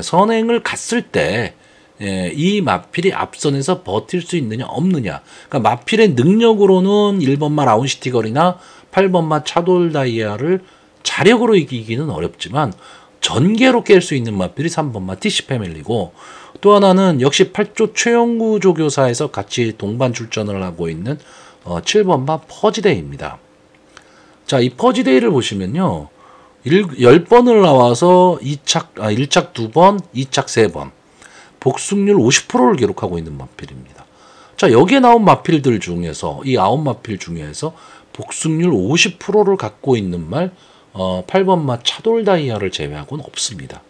선행을 갔을 때 이 마필이 앞선에서 버틸 수 있느냐 없느냐. 그러니까 마필의 능력으로는 1번마 라운시티걸이나 8번마 차돌다이아를 자력으로 이기기는 어렵지만 전개로 깰 수 있는 마필이 3번마 TC 패밀리고, 또 하나는 역시 8조 최영구 조교사에서 같이 동반 출전을 하고 있는 7번마 퍼지데이입니다. 자, 이 퍼지데이를 보시면요, 10번을 나와서 1착 2번, 2착 3번, 복승률 50%를 기록하고 있는 마필입니다. 자, 여기에 나온 마필들 중에서, 이 9마필 중에서 복승률 50%를 갖고 있는 말 8번마 차돌다이아를 제외하고는 없습니다.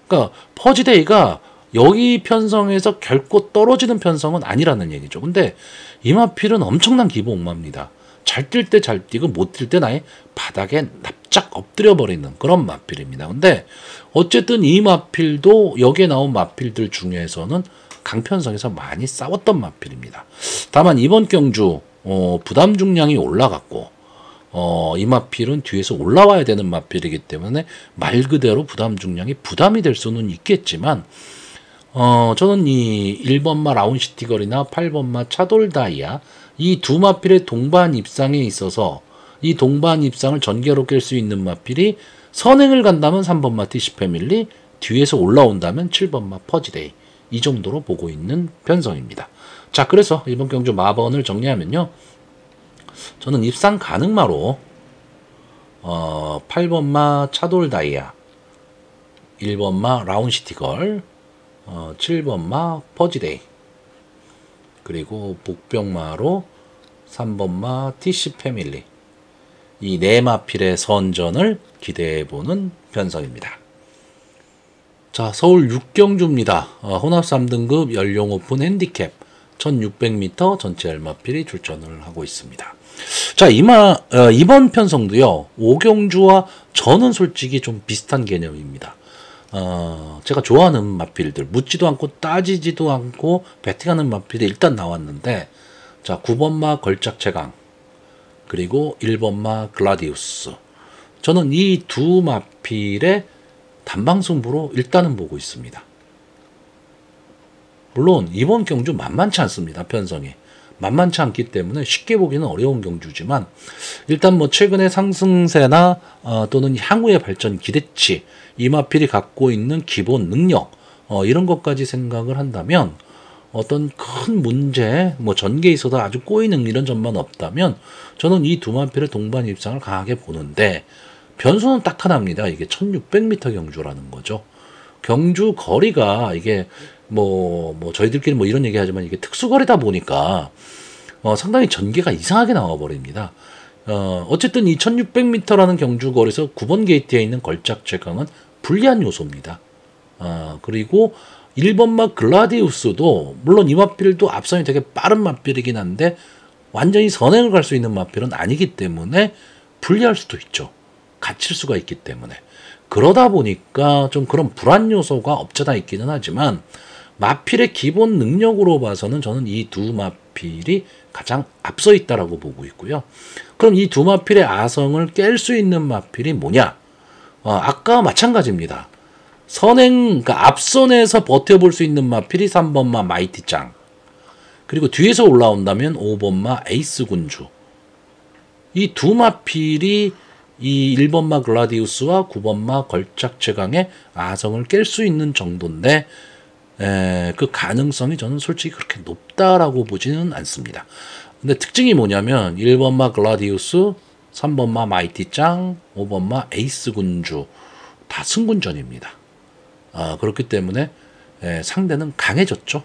그러니까 퍼지데이가 여기 편성에서 결코 떨어지는 편성은 아니라는 얘기죠. 근데 이 마필은 엄청난 기복마입니다. 잘 뛸 때 잘 뛰고 못 뛸 때 아예 바닥에 납작 엎드려 버리는 그런 마필입니다. 근데 어쨌든 이 마필도 여기에 나온 마필들 중에서는 강편성에서 많이 싸웠던 마필입니다. 다만 이번 경주 부담 중량이 올라갔고, 이 마필은 뒤에서 올라와야 되는 마필이기 때문에 말 그대로 부담 중량이 부담이 될 수는 있겠지만 저는 이 1번마 라운시티걸이나 8번마 차돌다이아 이 두 마필의 동반 입상에 있어서 이 동반 입상을 전개로 깰 수 있는 마필이 선행을 간다면 3번마 티시 패밀리, 뒤에서 올라온다면 7번마 퍼지데이, 이 정도로 보고 있는 편성입니다. 자, 그래서 이번 경주 마번을 정리하면요, 저는 입상 가능마로 8번마 차돌다이아, 1번마 라운시티걸, 7번마 퍼지데이, 그리고 복병마로 3번마 티시 패밀리, 이 네 마필의 선전을 기대해보는 편성입니다. 자, 서울 6경주입니다. 혼합 3등급 연령 오픈 핸디캡 1600m 전체 알마필이 출전을 하고 있습니다. 자, 이번 편성도요, 5경주와 저는 솔직히 좀 비슷한 개념입니다. 제가 좋아하는 마필들, 묻지도 않고 따지지도 않고 배팅하는 마필이 일단 나왔는데, 자, 9번마 걸작채강, 그리고 1번마 글라디우스, 저는 이 두 마필의 단방승부로 일단은 보고 있습니다. 물론 이번 경주 만만치 않습니다. 편성이 만만치 않기 때문에 쉽게 보기는 어려운 경주지만, 일단 뭐 최근의 상승세나 또는 향후의 발전 기대치, 이 마필이 갖고 있는 기본 능력, 이런 것까지 생각을 한다면 어떤 큰 문제, 뭐 전개에 있어서 아주 꼬이는 이런 점만 없다면 저는 이 두 마필의 동반 입상을 강하게 보는데, 변수는 딱 하나입니다. 이게 1600m 경주라는 거죠. 경주 거리가 이게 뭐 저희들끼리 뭐 이런 얘기 하지만 이게 특수거리다 보니까 상당히 전개가 이상하게 나와 버립니다. 어쨌든 이 1600m라는 경주 거리에서 9번 게이트에 있는 걸작 최강은 불리한 요소입니다. 그리고 1번마 글라디우스도 물론 이 마필도 앞선이 되게 빠른 마필이긴 한데 완전히 선행을 갈 수 있는 마필은 아니기 때문에 불리할 수도 있죠. 갇힐 수가 있기 때문에. 그러다 보니까 좀 그런 불안 요소가 없잖아 있기는 하지만, 마필의 기본 능력으로 봐서는 저는 이 두 마필이 가장 앞서 있다라고 보고 있고요. 그럼 이 두 마필의 아성을 깰 수 있는 마필이 뭐냐? 아까와 마찬가지입니다. 그러니까 앞선에서 버텨볼 수 있는 마필이 3번마 마이티짱, 그리고 뒤에서 올라온다면 5번마 에이스 군주, 이 두 마필이 이 1번마 글라디우스와 9번마 걸작 최강의 아성을 깰 수 있는 정도인데, 그 가능성이 저는 솔직히 그렇게 높다라고 보지는 않습니다. 근데 특징이 뭐냐면 1번마 글라디우스, 3번마 마이티짱, 5번마 에이스 군주 다 승군전입니다. 그렇기 때문에 상대는 강해졌죠.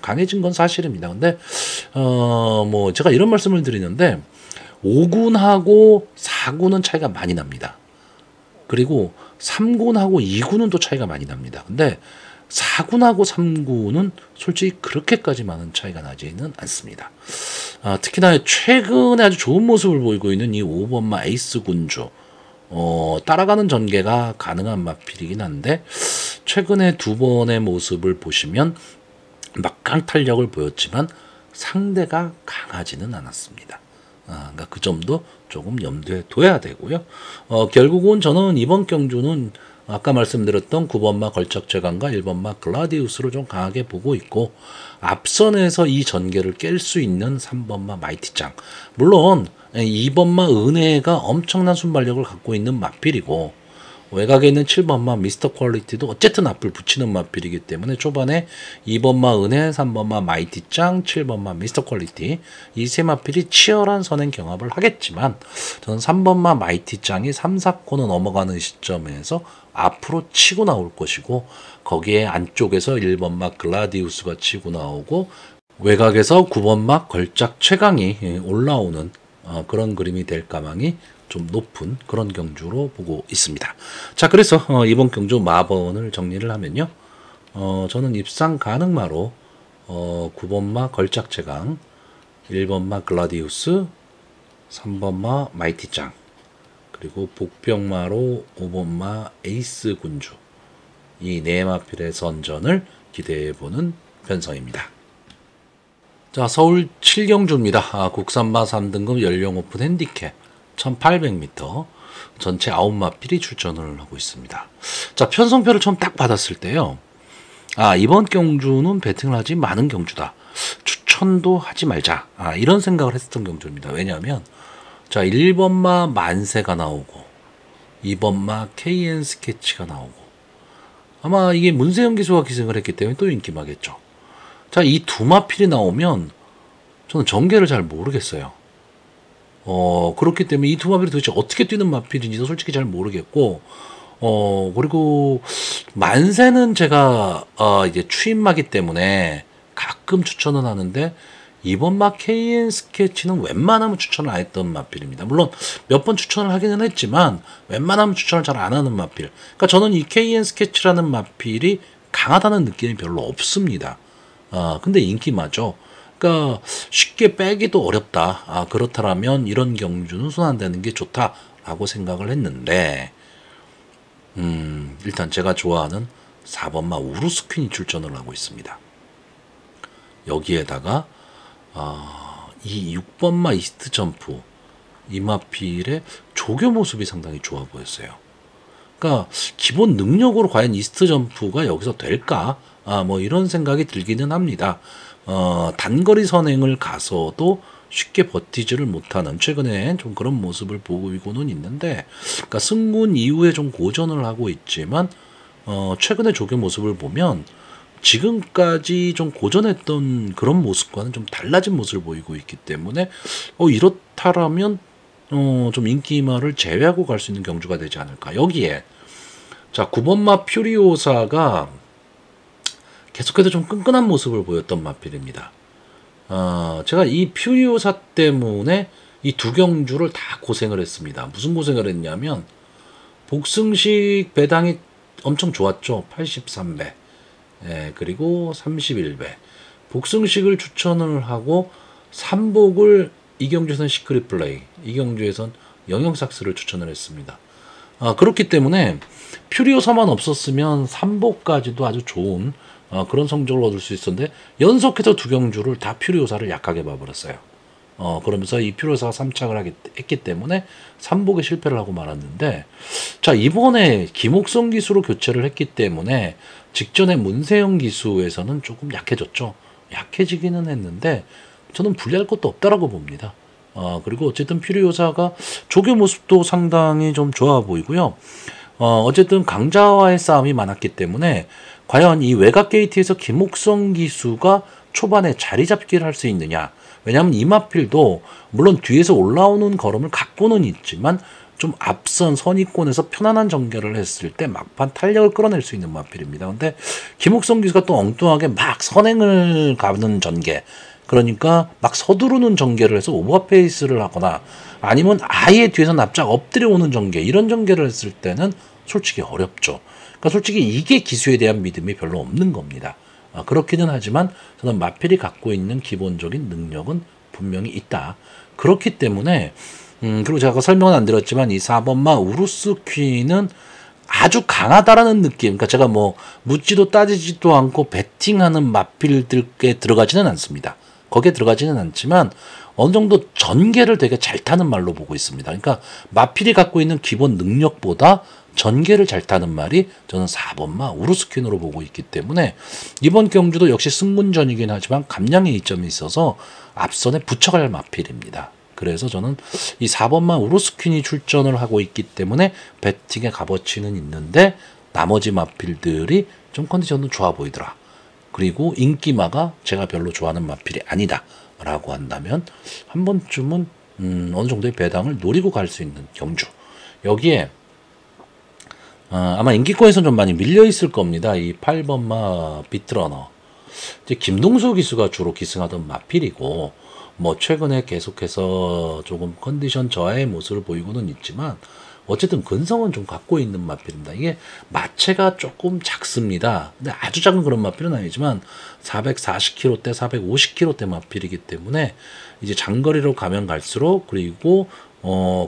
강해진 건 사실입니다. 근데 뭐 제가 이런 말씀을 드리는데, 5군하고 4군은 차이가 많이 납니다. 그리고 3군하고 2군은 또 차이가 많이 납니다. 근데 4군하고 3군은 솔직히 그렇게까지 많은 차이가 나지는 않습니다. 특히나 최근에 아주 좋은 모습을 보이고 있는 이 5번마 에이스 군주, 따라가는 전개가 가능한 마필이긴 한데, 최근에 두 번의 모습을 보시면 막강 탄력을 보였지만 상대가 강하지는 않았습니다. 그러니까 그 점도 조금 염두에 둬야 되고요. 결국은 저는 이번 경주는 아까 말씀드렸던 9번마 걸작 최강과 1번마 글라디우스로 좀 강하게 보고 있고, 앞선에서 이 전개를 깰 수 있는 3번마 마이티짱, 물론 2번마 은혜가 엄청난 순발력을 갖고 있는 마필이고, 외곽에 있는 7번마 미스터 퀄리티도 어쨌든 앞을 붙이는 마필이기 때문에 초반에 2번마 은혜, 3번마 마이티짱, 7번마 미스터 퀄리티, 이 세 마필이 치열한 선행 경합을 하겠지만, 저는 3번마 마이티짱이 3, 4코너 넘어가는 시점에서 앞으로 치고 나올 것이고, 거기에 안쪽에서 1번마 글라디우스가 치고 나오고, 외곽에서 9번마 걸작 최강이 올라오는 그런 그림이 될 가망이 좀 높은 그런 경주로 보고 있습니다. 자, 그래서 이번 경주 마번을 정리를 하면요, 저는 입상 가능마로 9번마 걸작 최강, 1번마 글라디우스, 3번마 마이티짱, 그리고 복병마로 5번마 에이스 군주, 이 네 마필의 선전을 기대해보는 편성입니다. 자, 서울 7경주입니다. 국산마 3등급 연령 오픈 핸디캡 1800m, 전체 9마필이 출전을 하고 있습니다. 자, 편성표를 처음 딱 받았을 때요. 아, 이번 경주는 배팅을 하지 많은 경주다. 추천도 하지 말자. 아, 이런 생각을 했었던 경주입니다. 왜냐하면 자, 1번마 만세가 나오고 2번마 KN 스케치가 나오고 아마 이게 문세영 기수가 기승을 했기 때문에 또 인기마겠죠. 자, 이 두 마필이 나오면 저는 전개를 잘 모르겠어요. 그렇기 때문에 이 두 마필이 도대체 어떻게 뛰는 마필인지도 솔직히 잘 모르겠고, 그리고 만세는 제가 이제 추임마기 때문에 가끔 추천은 하는데 이번 마 KN 스케치는 웬만하면 추천을 안 했던 마필입니다. 물론 몇 번 추천을 하기는 했지만 웬만하면 추천을 잘 안 하는 마필. 그러니까 저는 이 KN 스케치라는 마필이 강하다는 느낌이 별로 없습니다. 근데 인기마죠. 그러니까 쉽게 빼기도 어렵다. 그렇다면 이런 경주는 순환되는 게 좋다라고 생각을 했는데, 일단 제가 좋아하는 4번마 우루스퀸이 출전을 하고 있습니다. 여기에다가 이 6번마 이스트 점프 이 마필의 조교 모습이 상당히 좋아 보였어요. 그러니까 기본 능력으로 과연 이스트 점프가 여기서 될까? 뭐 이런 생각이 들기는 합니다. 단거리 선행을 가서도 쉽게 버티지를 못하는 최근에 좀 그런 모습을 보이고는 있는데, 그러니까 승군 이후에 좀 고전을 하고 있지만 최근에 조교 모습을 보면 지금까지 좀 고전했던 그런 모습과는 좀 달라진 모습을 보이고 있기 때문에 이렇다라면 좀 인기마를 제외하고 갈 수 있는 경주가 되지 않을까. 여기에 자 9번마 퓨리오사가 계속해서 좀 끈끈한 모습을 보였던 마필입니다. 제가 이 퓨리오사 때문에 이 두 경주를 다 고생을 했습니다. 무슨 고생을 했냐면 복승식 배당이 엄청 좋았죠. 83배. 예, 그리고 31배. 복승식을 추천을 하고 삼복을 이 경주에서는 시크릿 플레이, 이 경주에서는 영영삭스를 추천을 했습니다. 그렇기 때문에 퓨리오사만 없었으면 삼복까지도 아주 좋은 그런 성적을 얻을 수 있었는데 연속해서 두 경주를 다 퓨리오사를 약하게 봐버렸어요. 그러면서 이 퓨리오사가 3착을 했기 때문에 삼복에 실패를 하고 말았는데, 자 이번에 김옥성 기수로 교체를 했기 때문에 직전에 문세영 기수에서는 조금 약해졌죠. 약해지기는 했는데 저는 불리할 것도 없다라고 봅니다. 그리고 어쨌든 퓨리오사가 조교 모습도 상당히 좀 좋아 보이고요. 어쨌든 강자와의 싸움이 많았기 때문에 과연 이 외곽 게이트에서 김옥성 기수가 초반에 자리 잡기를 할 수 있느냐. 왜냐하면 이마필도 물론 뒤에서 올라오는 걸음을 갖고는 있지만 좀 앞선 선입권에서 편안한 전개를 했을 때 막판 탄력을 끌어낼 수 있는 마필입니다. 근데 김옥성 기수가 또 엉뚱하게 막 선행을 가는 전개, 그러니까 막 서두르는 전개를 해서 오버페이스를 하거나 아니면 아예 뒤에서 납작 엎드려 오는 전개, 이런 전개를 했을 때는 솔직히 어렵죠. 그러니까 솔직히 이게 기수에 대한 믿음이 별로 없는 겁니다. 그렇기는 하지만 저는 마필이 갖고 있는 기본적인 능력은 분명히 있다. 그렇기 때문에 그리고 제가 아까 설명은 안 드렸지만 이 4번마 우루스 퀸은 아주 강하다라는 느낌. 그러니까 제가 뭐 묻지도 따지지도 않고 배팅하는 마필들께 들어가지는 않습니다. 거기에 들어가지는 않지만 어느 정도 전개를 되게 잘 타는 말로 보고 있습니다. 그러니까 마필이 갖고 있는 기본 능력보다 전개를 잘 타는 말이 저는 4번마 우루스퀸으로 보고 있기 때문에 이번 경주도 역시 승문전이긴 하지만 감량의 이점이 있어서 앞선에 붙여갈 마필입니다. 그래서 저는 이 4번마 우루스퀸이 출전을 하고 있기 때문에 배팅의 값어치는 있는데 나머지 마필들이 좀 컨디션은 좋아 보이더라. 그리고 인기마가 제가 별로 좋아하는 마필이 아니다 라고 한다면 한 번쯤은 어느 정도의 배당을 노리고 갈 수 있는 경주. 여기에 아마 인기권에서는 좀 많이 밀려 있을 겁니다. 이 8번마 비트러너. 이제 김동수 기수가 주로 기승하던 마필이고, 뭐 최근에 계속해서 조금 컨디션 저하의 모습을 보이고는 있지만 어쨌든 근성은 좀 갖고 있는 마필입니다. 이게 마체가 조금 작습니다. 근데 아주 작은 그런 마필은 아니지만 440kg대, 450kg대 마필이기 때문에 이제 장거리로 가면 갈수록, 그리고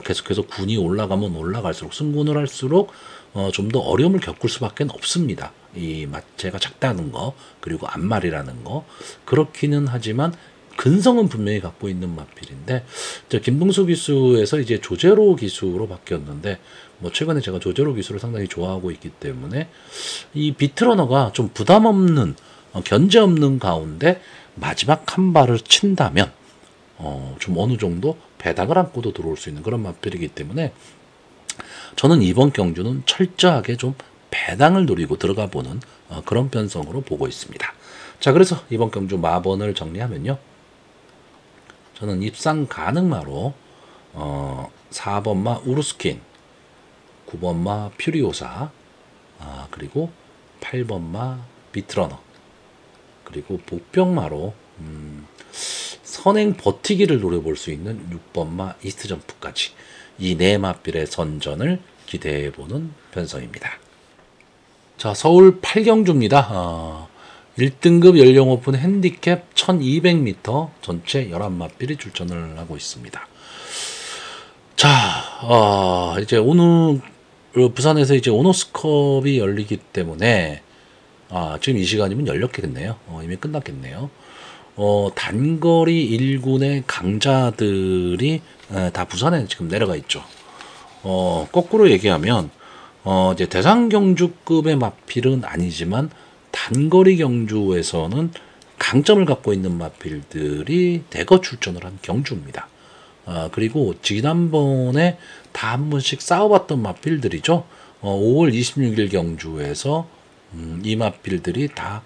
계속해서 군이 올라가면 올라갈수록, 승군을 할수록 좀 더 어려움을 겪을 수밖에 없습니다. 이 마체가 작다는 거, 그리고 앞말이라는 거. 그렇기는 하지만 근성은 분명히 갖고 있는 마필인데, 김동수 기수에서 이제 조제로 기수로 바뀌었는데, 뭐 최근에 제가 조제로 기수를 상당히 좋아하고 있기 때문에 이 비트러너가 좀 부담 없는, 견제 없는 가운데 마지막 한 발을 친다면 좀 어느 정도 배당을 안고도 들어올 수 있는 그런 마필이기 때문에 저는 이번 경주는 철저하게 좀 배당을 노리고 들어가 보는 그런 편성으로 보고 있습니다. 자, 그래서 이번 경주 마번을 정리하면요, 저는 입상 가능마로 4번마 우루스킨, 9번마 퓨리오사, 그리고 8번마 비트러너, 그리고 복병마로 선행 버티기를 노려볼 수 있는 6번마 이스트점프까지 이 네 마필의 선전을 기대해보는 편성입니다. 자, 서울 8경주입니다. 1등급 연령 오픈 핸디캡 1200m 전체 11마필이 출전을 하고 있습니다. 자, 이제 오늘 부산에서 이제 오너스컵이 열리기 때문에 지금 이 시간이면 열렸겠네요. 이미 끝났겠네요. 단거리 1군의 강자들이 다 부산에 지금 내려가 있죠. 거꾸로 얘기하면 이제 대상 경주급의 마필은 아니지만 단거리 경주에서는 강점을 갖고 있는 마필들이 대거 출전을 한 경주입니다. 그리고 지난번에 다 한 번씩 싸워봤던 마필들이죠. 5월 26일 경주에서 이 마필들이 다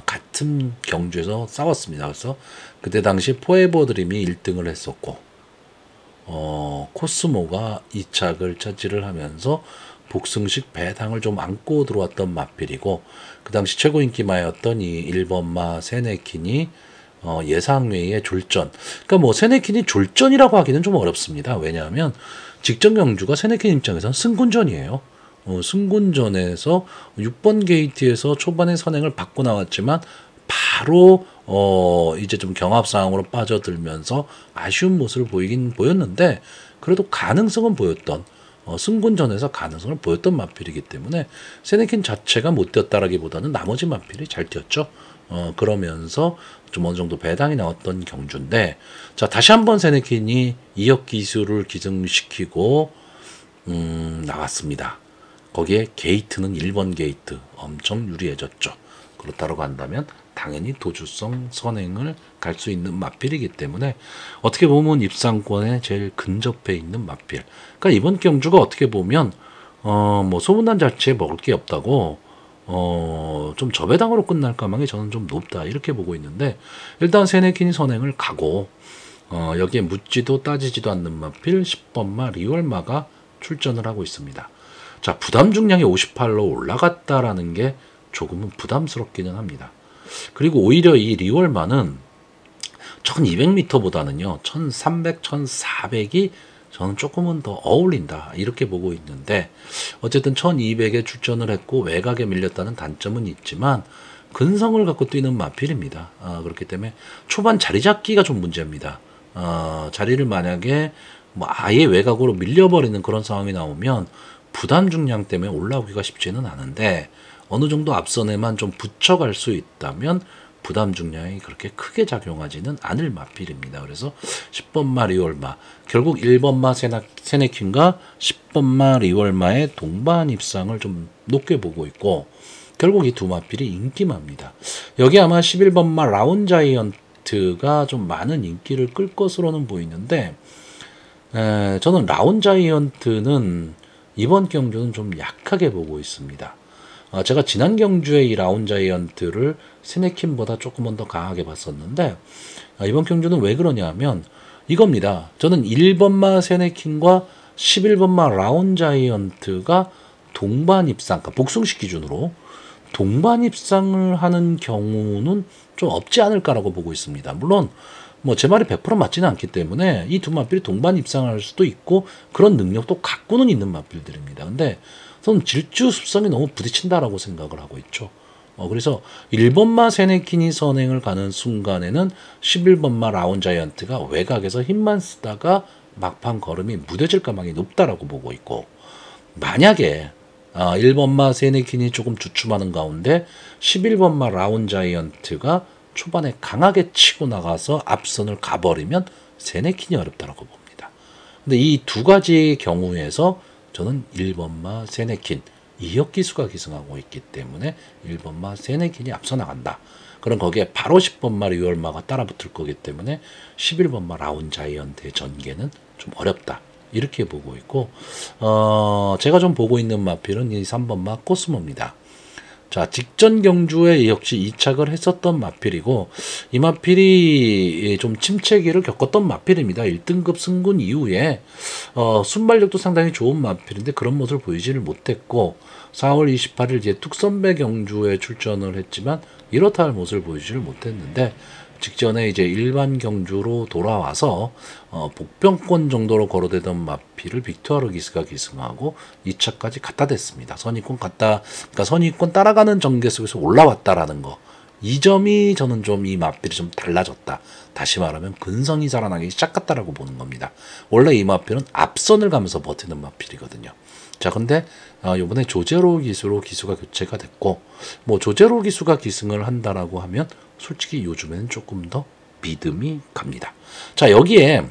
같은 경주에서 싸웠습니다. 그래서 그때 당시 포에버 드림이 1등을 했었고, 코스모가 2착을 차지를 하면서 복승식 배당을 좀 안고 들어왔던 마필이고, 그 당시 최고 인기마였던 이 1번마 세네킨이 예상외의 졸전. 그러니까 뭐 세네킨이 졸전이라고 하기는 좀 어렵습니다. 왜냐하면 직전 경주가 세네킨 입장에서는 승군전이에요. 승군전에서 6번 게이트에서 초반에 선행을 받고 나왔지만 바로 이제 좀 경합 상황으로 빠져들면서 아쉬운 모습을 보이긴 보였는데, 그래도 가능성은 보였던, 승군전에서 가능성을 보였던 마필이기 때문에 세네킨 자체가 못 뛰었다라기보다는 나머지 마필이 잘 뛰었죠. 그러면서 좀 어느 정도 배당이 나왔던 경주인데, 자, 다시 한번 세네킨이 2역 기술을 기승시키고 나왔습니다. 거기에 게이트는 1번 게이트 엄청 유리해졌죠. 그렇다고 한다면 당연히 도주성 선행을 갈 수 있는 마필이기 때문에 어떻게 보면 입상권에 제일 근접해 있는 마필. 그러니까 이번 경주가 어떻게 보면 뭐 소문난 자체에 먹을 게 없다고 좀 저배당으로 끝날 가망이 저는 좀 높다 이렇게 보고 있는데, 일단 세네킨이 선행을 가고 여기에 묻지도 따지지도 않는 마필 10번마 리월마가 출전을 하고 있습니다. 자, 부담 중량이 58로 올라갔다라는 게 조금은 부담스럽기는 합니다. 그리고 오히려 이 리월마는 1200m보다는요 1300, 1400이 저는 조금은 더 어울린다 이렇게 보고 있는데, 어쨌든 1200에 출전을 했고 외곽에 밀렸다는 단점은 있지만 근성을 갖고 뛰는 마필입니다. 그렇기 때문에 초반 자리 잡기가 좀 문제입니다. 자리를 만약에 뭐 아예 외곽으로 밀려버리는 그런 상황이 나오면 부담 중량 때문에 올라오기가 쉽지는 않은데, 어느 정도 앞선에만 좀 붙여갈 수 있다면 부담 중량이 그렇게 크게 작용하지는 않을 마필입니다. 그래서 10번마 리월마, 결국 1번마 세네킨과 10번마 리월마의 동반 입상을 좀 높게 보고 있고, 결국 이 두 마필이 인기마입니다. 여기 아마 11번마 라운자이언트가 좀 많은 인기를 끌 것으로는 보이는데, 저는 라운자이언트는 이번 경주는 좀 약하게 보고 있습니다. 제가 지난 경주에 이 라운자이언트를 세네킨보다 조금은 더 강하게 봤었는데, 이번 경주는 왜 그러냐면 이겁니다. 저는 1번마 세네킨과 11번마 라운자이언트가 동반 입상, 그러니까 복승식 기준으로 동반 입상을 하는 경우는 좀 없지 않을까라고 보고 있습니다. 물론 뭐 제 말이 100% 맞지는 않기 때문에 이 두 마필이 동반 입상할 수도 있고 그런 능력도 갖고는 있는 마필들입니다. 근데 저는 질주 습성이 너무 부딪힌다라고 생각을 하고 있죠. 그래서 1번마 세네킨이 선행을 가는 순간에는 11번마 라운자이언트가 외곽에서 힘만 쓰다가 막판 걸음이 무뎌질 가망이 높다라고 보고 있고, 만약에 1번마 세네킨이 조금 주춤하는 가운데 11번마 라운자이언트가 초반에 강하게 치고 나가서 앞선을 가버리면 세네킨이 어렵다라고 봅니다. 근데 이 두 가지 경우에서 저는 1번마 세네킨 이혁 기수가 기승하고 있기 때문에 1번마 세네킨이 앞서 나간다. 그럼 거기에 바로 10번마 리얼마가 따라붙을 거기 때문에 11번마 라운 자이언트의 전개는 좀 어렵다. 이렇게 보고 있고, 제가 좀 보고 있는 마필은 이 3번마 코스모입니다. 자, 직전 경주에 역시 이착을 했었던 마필이고, 이 마필이 좀 침체기를 겪었던 마필입니다. 1등급 승군 이후에 순발력도 상당히 좋은 마필인데 그런 모습을 보이지를 못했고, 4월 28일 이제 뚝선배 경주에 출전을 했지만 이렇다 할 모습을 보이지를 못했는데, 직전에 이제 일반 경주로 돌아와서 복병권 정도로 거론되던 마필을 빅토르 기스가 기승하고 2차까지 갖다 댔습니다. 그러니까 선입권 따라가는 전개 속에서 올라왔다라는 거. 이 점이 저는 좀 이 마필이 좀 달라졌다. 다시 말하면 근성이 살아나기 시작했다라고 보는 겁니다. 원래 이 마필은 앞선을 가면서 버티는 마필이거든요. 자, 근데 이번에 조제로 기수로 기수가 교체가 됐고, 뭐 조제로 기수가 기승을 한다라고 하면 솔직히 요즘에는 조금 더 믿음이 갑니다. 자, 여기에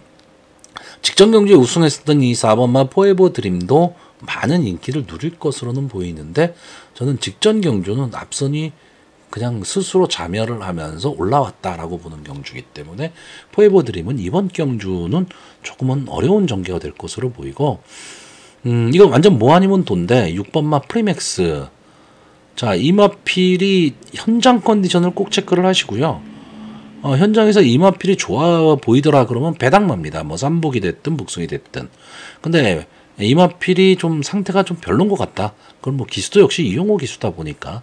직전 경주에 우승했었던 이 4번마 포에버 드림도 많은 인기를 누릴 것으로는 보이는데, 저는 직전 경주는 앞선이 그냥 스스로 자멸을 하면서 올라왔다라고 보는 경주이기 때문에 포에버 드림은 이번 경주는 조금은 어려운 전개가 될 것으로 보이고, 이건 완전 뭐 아니면 돈데 6번마 프리맥스. 자, 이 마필이 현장 컨디션을 꼭 체크를 하시고요. 현장에서 이 마필이 좋아 보이더라 그러면 배당마입니다. 뭐 삼복이 됐든 북승이 됐든. 근데 이 마필이 좀 상태가 좀 별론 것 같다. 그럼 뭐 기수도 역시 이용호 기수다 보니까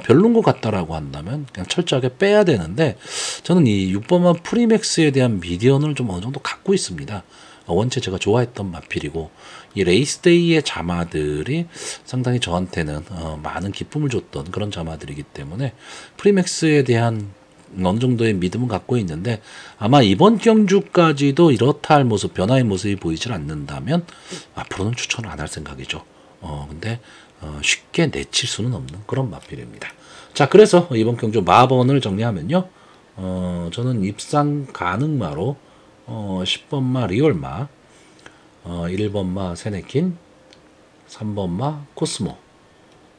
별론 것 같다라고 한다면 그냥 철저하게 빼야 되는데, 저는 이 6번마 프리맥스에 대한 미디언을 좀 어느 정도 갖고 있습니다. 원체 제가 좋아했던 마필이고, 이 레이스데이의 자마들이 상당히 저한테는 많은 기쁨을 줬던 그런 자마들이기 때문에 프리맥스에 대한 어느 정도의 믿음은 갖고 있는데, 아마 이번 경주까지도 이렇다 할 모습, 변화의 모습이 보이질 않는다면 앞으로는 추천을 안 할 생각이죠. 근데 쉽게 내칠 수는 없는 그런 마필입니다. 자, 그래서 이번 경주 마번을 정리하면요, 저는 입상 가능마로 10번마 리얼마, 1번마 세네킨, 3번마 코스모,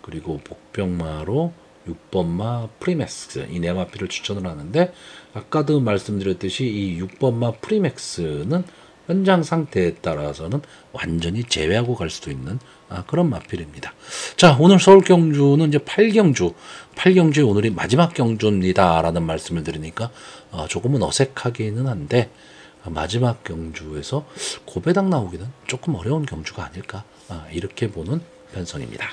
그리고 복병마로 6번마 프리맥스, 이 네 마필을 추천을 하는데, 아까도 말씀드렸듯이 이 6번마 프리맥스는 현장 상태에 따라서는 완전히 제외하고 갈 수도 있는 그런 마필입니다. 자, 오늘 서울 경주는 이제 8경주의 오늘이 마지막 경주입니다 라는 말씀을 드리니까 조금은 어색하기는 한데, 마지막 경주에서 고배당 나오기는 조금 어려운 경주가 아닐까, 이렇게 보는 편성입니다.